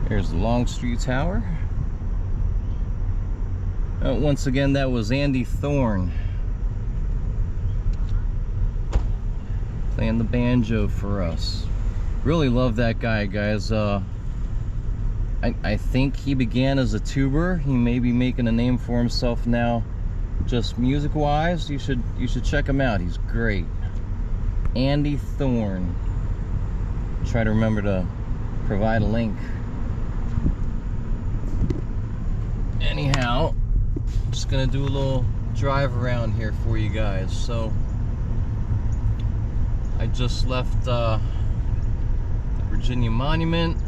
There's the Longstreet Tower. Once again, that was Andy Thorn playing the banjo for us. Really love that guy, guys. I think he began as a tuber. He may be making a name for himself now, just music-wise. You should check him out. He's great. Andy Thorn. Try to remember to provide a link. Anyhow, just gonna do a little drive around here for you guys. So I just left the Virginia Monument,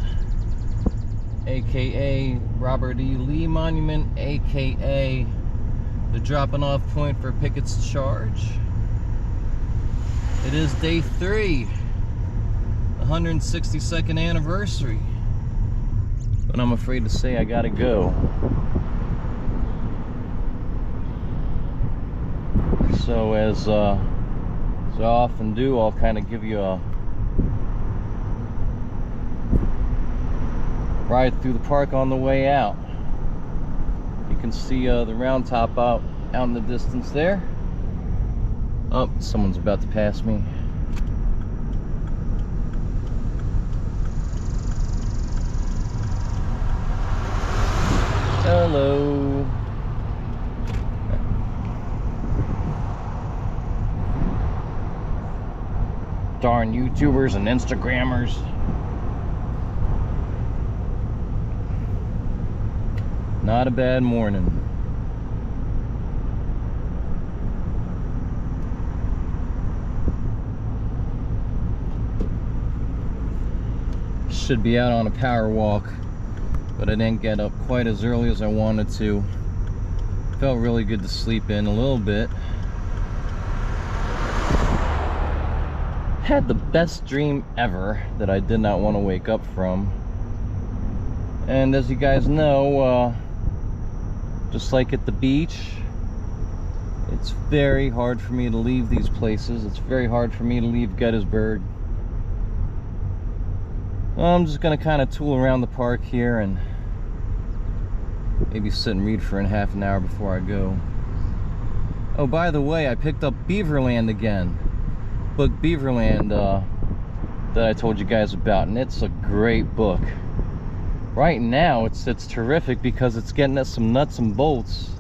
aka Robert E. Lee Monument, aka the dropping off point for Pickett's charge. It is day 3, the 162nd anniversary, but I'm afraid to say I gotta go. So as I often do, I'll kind of give you a ride through the park on the way out. You can see the round top out in the distance there. Oh, someone's about to pass me. Hello. Darn YouTubers and Instagrammers. Not a bad morning. Should be out on a power walk, but I didn't get up quite as early as I wanted to. Felt really good to sleep in a little bit. Had the best dream ever that I did not want to wake up from. And as you guys know, just like at the beach, it's very hard for me to leave these places. It's very hard for me to leave Gettysburg. I'm just gonna kind of tool around the park here and maybe sit and read for half an hour before I go. Oh, by the way, I picked up Beaverland again. Book Beaverland that I told you guys about, and it's a great book. Right now it's terrific because it's getting at some nuts and bolts.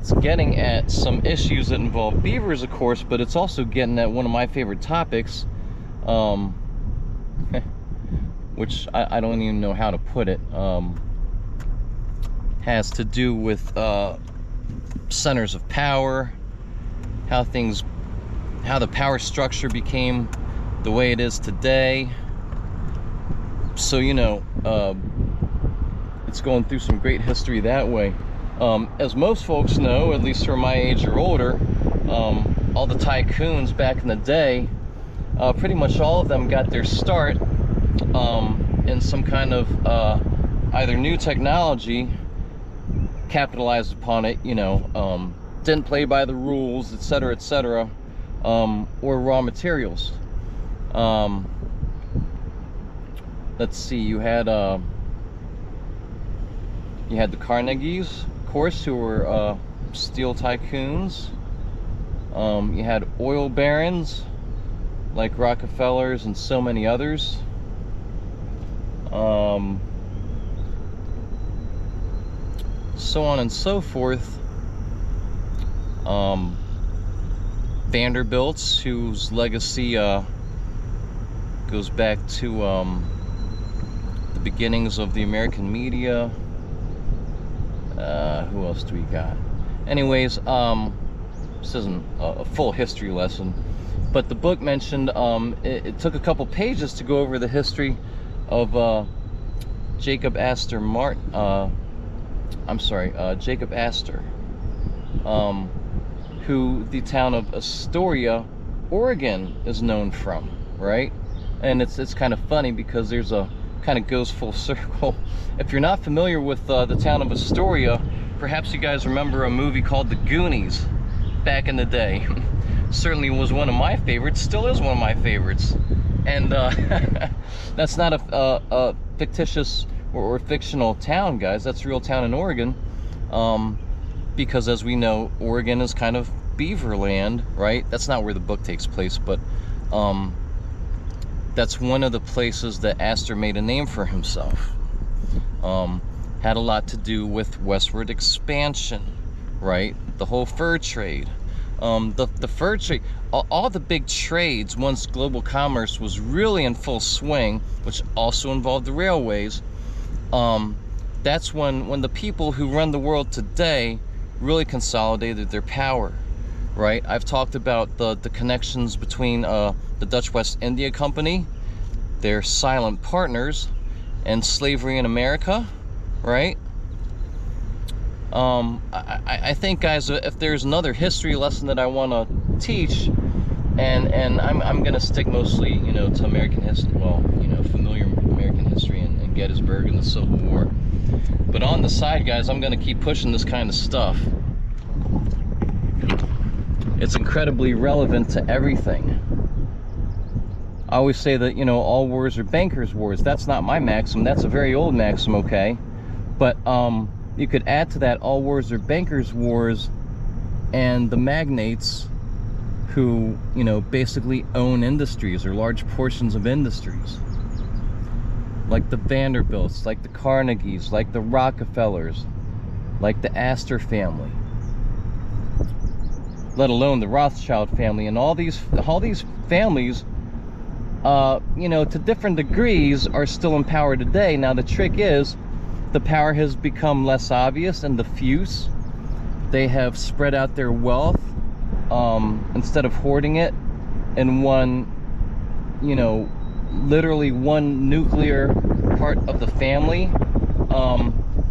It's getting at some issues that involve beavers, of course, but it's also getting at one of my favorite topics, which I don't even know how to put it. Has to do with centers of power, how the power structure became the way it is today. So, you know, it's going through some great history that way. As most folks know, at least who are my age or older, all the tycoons back in the day, pretty much all of them got their start in some kind of either new technology, capitalized upon it, you know, didn't play by the rules, etc., etc., or raw materials. Let's see, you had the Carnegies, of course, who were steel tycoons. You had oil barons like Rockefellers and so many others. So on and so forth. Vanderbilts, whose legacy goes back to the beginnings of the American media. Who else do we got? Anyways, this isn't a full history lesson, but the book mentioned it took a couple pages to go over the history of Jacob Astor who the town of Astoria, Oregon is known from, right? And it's kind of funny because there's a kind of goes full circle. If you're not familiar with the town of Astoria, perhaps you guys remember a movie called The Goonies back in the day. Certainly was one of my favorites, still is one of my favorites. And that's not a fictitious or fictional town, guys. That's a real town in Oregon. Because as we know, Oregon is kind of beaver land, right? That's not where the book takes place, but that's one of the places that Astor made a name for himself. Had a lot to do with westward expansion, right? The whole fur trade. The fur trade, all the big trades, once global commerce was really in full swing, which also involved the railways, that's when the people who run the world today really consolidated their power, right? I've talked about the connections between the Dutch West India Company, their silent partners, and slavery in America, right? I think, guys, if there's another history lesson that I want to teach, and I'm gonna stick mostly, you know, to American history, well, you know, familiar American history and Gettysburg and the Civil War. But on the side, guys, I'm gonna keep pushing this kind of stuff. It's incredibly relevant to everything. I always say that, you know, all wars are bankers' wars. That's not my maxim. That's a very old maxim, okay? But you could add to that, all wars are bankers' wars, and the magnates who, you know, basically own industries or large portions of industries. Like the Vanderbilts, like the Carnegies, like the Rockefellers, like the Astor family, let alone the Rothschild family, and all these families, you know, to different degrees, are still in power today. Now the trick is, the power has become less obvious and diffuse. They have spread out their wealth instead of hoarding it in one, you know, literally one nuclear part of the family.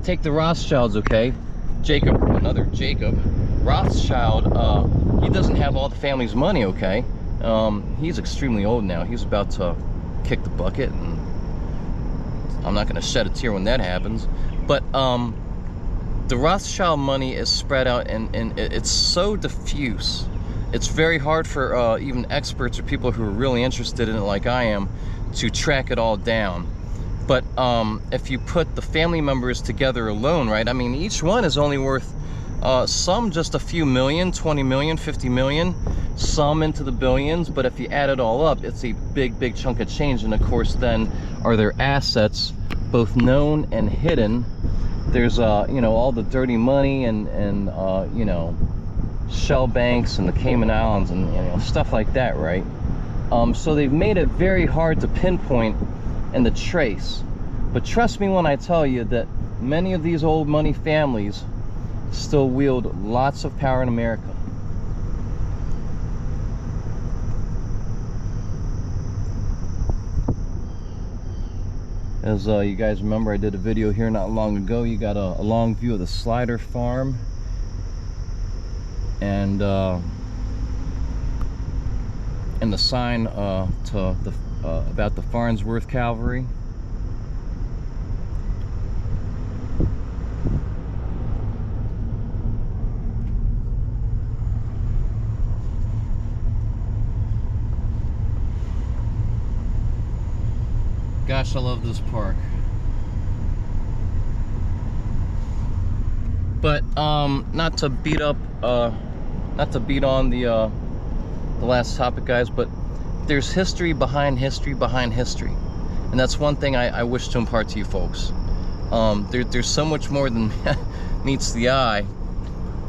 Take the Rothschilds, okay? Another Jacob Rothschild, he doesn't have all the family's money, okay? He's extremely old now. He's about to kick the bucket, and I'm not going to shed a tear when that happens. But the Rothschild money is spread out, and it's so diffuse. It's very hard for even experts or people who are really interested in it, like I am, to track it all down. But if you put the family members together alone, right, I mean, each one is only worth some just a few million, 20 million, 50 million, some into the billions. But if you add it all up, it's a big chunk of change. And of course, then are their assets, both known and hidden. There's you know, all the dirty money and you know, shell banks and the Cayman Islands and, you know, stuff like that, right? So they've made it very hard to pinpoint and to trace. But trust me when I tell you that many of these old money families still wield lots of power in America. As you guys remember, I did a video here not long ago. You got a long view of the Slider farm, and the sign to the about the Farnsworth Cavalry. Gosh, I love this park. But not to beat on the last topic, guys, but there's history behind history behind history, and that's one thing I wish to impart to you folks. There's so much more than meets the eye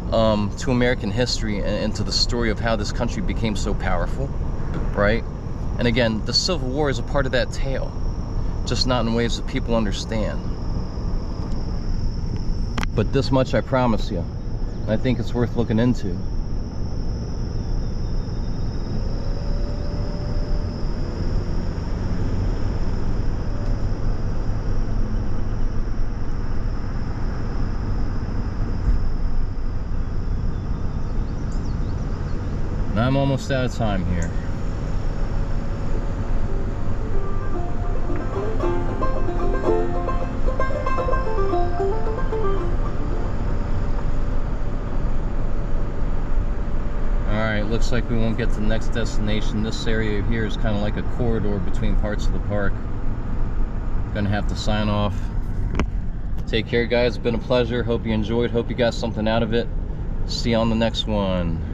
to American history and to the story of how this country became so powerful, right? And again, the Civil War is a part of that tale, just not in ways that people understand. But this much I promise you, I think it's worth looking into. And I'm almost out of time here. Alright, looks like we won't get to the next destination. This area here is kind of like a corridor between parts of the park. Gonna have to sign off. Take care, guys. It's been a pleasure. Hope you enjoyed. Hope you got something out of it. See you on the next one.